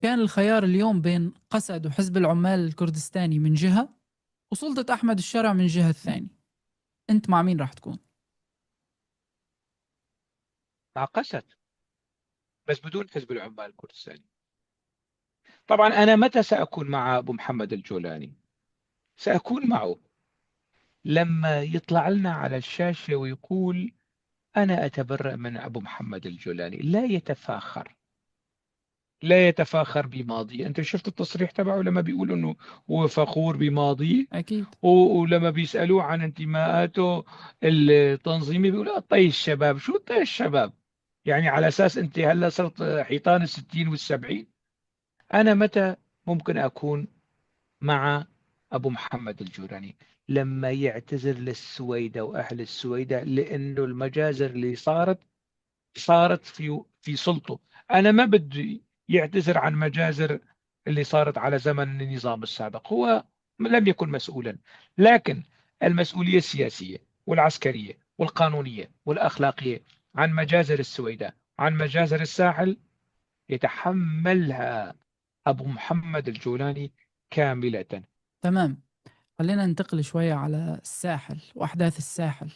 كان الخيار اليوم بين قسد وحزب العمال الكردستاني من جهة، وسلطة أحمد الشرع من جهة الثانية، أنت مع مين راح تكون؟ مع قسد، بس بدون حزب العمال الكردستاني. طبعا أنا متى سأكون مع أبو محمد الجولاني؟ سأكون معه لما يطلع لنا على الشاشة ويقول أنا أتبرأ من أبو محمد الجولاني. لا يتفاخر، لا يتفاخر بماضيه. أنت شفت التصريح تبعه لما بيقول أنه هو فخور بماضيه؟ أكيد. ولما بيسألوه عن انتماءاته التنظيمي بيقول طي الشباب. شو طي الشباب؟ يعني على أساس أنت هلا صرت حيطان الستين والسبعين. أنا متى ممكن أكون مع أبو محمد الجولاني؟ لما يعتذر للسويدة وأهل السويدة، لأنه المجازر اللي صارت في سلطه. أنا ما بدي يعتذر عن مجازر اللي صارت على زمن النظام السابق. هو لم يكن مسؤولا، لكن المسؤولية السياسية والعسكرية والقانونية والأخلاقية عن مجازر السويداء، عن مجازر الساحل، يتحملها أبو محمد الجولاني كاملة. تمام. خلينا ننتقل شوية على الساحل وأحداث الساحل.